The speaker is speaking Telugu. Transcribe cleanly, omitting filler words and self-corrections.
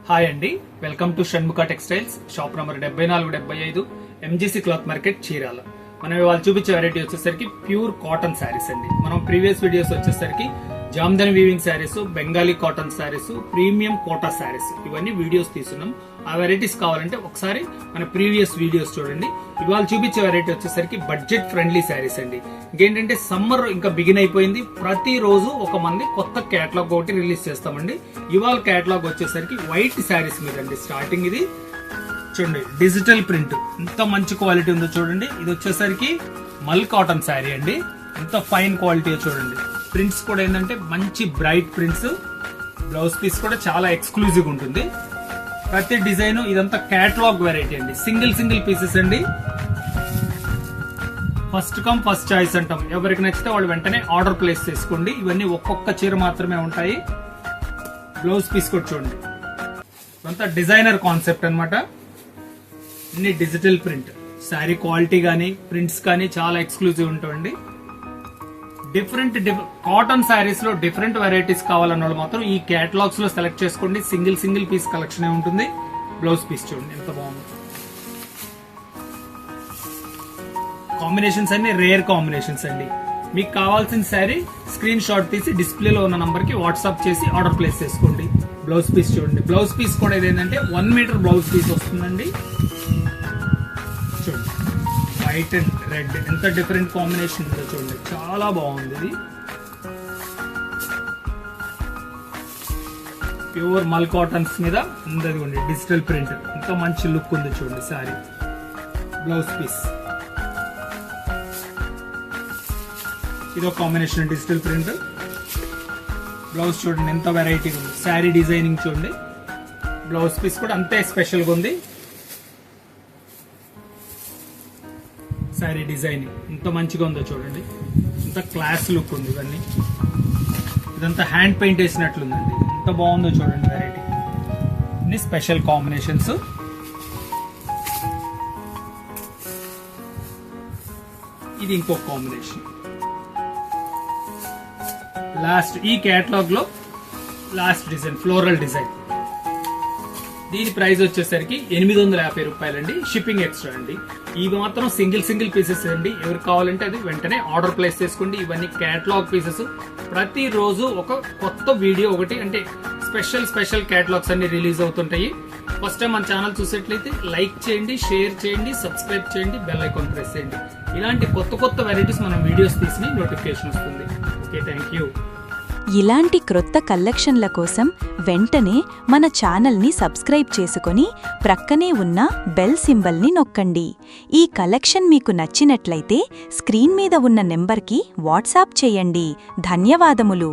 హాయ్ అండి, welcome to Shanmukha textiles. Shop number 7475 MGC cloth market Chirala. మనం ఇవాళ చూపించే వెరైటీ వచ్చేసరికి ప్యూర్ కాటన్ శారీస్ అండి. మనం ప్రీవియస్ వీడియోస్ వచ్చేసరికి Jamdani weaving saris, Bengali cotton saris, premium Kota saris ఇవన్నీ వీడియోస్ తీసుకున్నాం. ఆ వెరైటీస్ కావాలంటే ఒకసారి మన ప్రీవియస్ వీడియోస్ చూడండి. ఇవాళ చూపించే వెరైటీ వచ్చేసరికి బడ్జెట్ ఫ్రెండ్లీ శారీస్ అండి. ఇంకేంటంటే సమ్మర్ ఇంకా బిగిన్ అయిపోయింది. ప్రతిరోజు ఒక మంది కొత్త కేటలాగ్ ఒకటి రిలీజ్ చేస్తామండి. ఇవాళ కేటలాగ్ వచ్చేసరికి వైట్ శారీస్ మీద అండి. స్టార్టింగ్ ఇది చూడండి, డిజిటల్ ప్రింట్ ఎంత మంచి క్వాలిటీ ఉందో చూడండి. ఇది వచ్చేసరికి మల్ కాటన్ శారీ అండి. ఎంత ఫైన్ క్వాలిటీ చూడండి. ప్రింట్స్ కూడా ఏంటంటే మంచి బ్రైట్ ప్రింట్స్. బ్లౌజ్ పీస్ కూడా చాలా ఎక్స్క్లూజివ్ ఉంటుంది. ప్రతి డిజైన్ ఇదంతా కేటలాగ్ వెరైటీ అండి. సింగిల్ పీసెస్ అండి. ఫస్ట్ కమ్ ఫస్ట్ చాయిస్ అంటాం. ఎవరికి నచ్చితే వాళ్ళు వెంటనే ఆర్డర్ ప్లేస్ చేసుకోండి. ఇవన్నీ ఒక్కొక్క చీర మాత్రమే ఉంటాయి. బ్లౌజ్ పీస్ కూడా చూడండి, ఇదంతా డిజైనర్ కాన్సెప్ట్ అనమాట. అన్ని డిజిటల్ ప్రింట్. శారీ క్వాలిటీ కానీ ప్రింట్స్ కానీ చాలా ఎక్స్క్లూజివ్ ఉంటుంది. డిఫరెంట్ కాటన్ శారీస్ లో డిఫరెంట్ వెరైటీస్ కావాలన్న వాళ్ళు మాత్రం ఈ కేటలాగ్స్ లో సెలెక్ట్ చేసుకోండి. సింగిల్ పీస్ కలెక్షన్ ఉంటుంది. బ్లౌజ్ పీస్ చూడండి ఎంత బాగుంది. కాంబినేషన్స్ అన్ని రేర్ కాంబినేషన్స్ అండి. మీకు కావాల్సిన శారీ స్క్రీన్ షాట్ తీసి డిస్ప్లేలో ఉన్న నంబర్ కి వాట్సాప్ చేసి ఆర్డర్ ప్లేస్ చేసుకోండి. బ్లౌజ్ పీస్ చూడండి. బ్లౌజ్ పీస్ కూడా ఇదేంటంటే 1 మీటర్ బ్లౌజ్ పీస్ వస్తుందండి. చూడండి, వైట్ అండ్ రెడ్ ఎంత డిఫరెంట్ కాంబినేషన్ ఉందో చూడండి, చాలా బాగుంది. ఇది ప్యూర్ మల్ కాటన్స్ మీద ఉంది. డిజిటల్ ప్రింట్ ఎంత మంచి లుక్ ఉంది చూడండి శారీ. బ్లౌజ్ పీస్ ఇదో కాంబినేషన్ డిజిటల్ ప్రింట్. బ్లౌజ్ చూడండి ఎంత వెరైటీగా ఉంది. శారీ డిజైనింగ్ చూడండి. బ్లౌజ్ పీస్ కూడా అంతే స్పెషల్గా ఉంది. శారీ డిజైనింగ్ ఎంత మంచిగా ఉందో చూడండి. ఎంత క్లాస్ లుక్ ఉంది. ఇవన్నీ ఇదంతా హ్యాండ్ పెయింట్ వేసినట్లుందండి. ఎంత బాగుందో చూడండి వెరైటీ. అన్ని స్పెషల్ కాంబినేషన్స్. ఇది ఇంకొక కాంబినేషన్. లాస్ట్ ఈ కేటలాగ్ లో లాస్ట్ డిజైన్ ఫ్లోరల్ డిజైన్. దీని ప్రైస్ వచ్చేసరికి 850 రూపాయలండి. షిప్పింగ్ ఎక్స్ట్రా అండి. ఇవి మాత్రం సింగిల్ పీసెస్ అండి. ఎవరు కావాలంటే అది వెంటనే ఆర్డర్ ప్లేస్ చేసుకోండి. ఇవన్నీ కేటలాగ్ పీసెస్. ప్రతిరోజు ఒక కొత్త వీడియో ఒకటి అంటే స్పెషల్ కేటలాగ్స్ అన్ని రిలీజ్ అవుతుంటాయి. ఫస్ట్ టైం మన ఛానల్ చూసేట్లయితే లైక్ చేయండి, షేర్ చేయండి, సబ్స్క్రైబ్ చేయండి, బెల్ ఐకాన్ ప్రెస్ చేయండి. ఇలాంటి కొత్త వెరైటీస్ మనం వీడియోస్ తీసి నోటిఫికేషన్ వస్తుంది. Okay, thank you. ఇలాంటి క్రొత్త కలెక్షన్ల కోసం వెంటనే మన ఛానల్ని సబ్స్క్రైబ్ చేసుకొని ప్రక్కనే ఉన్న బెల్ సింబల్ని నొక్కండి. ఈ కలెక్షన్ మీకు నచ్చినట్లయితే స్క్రీన్ మీద ఉన్న నెంబర్కి వాట్సాప్ చేయండి. ధన్యవాదములు.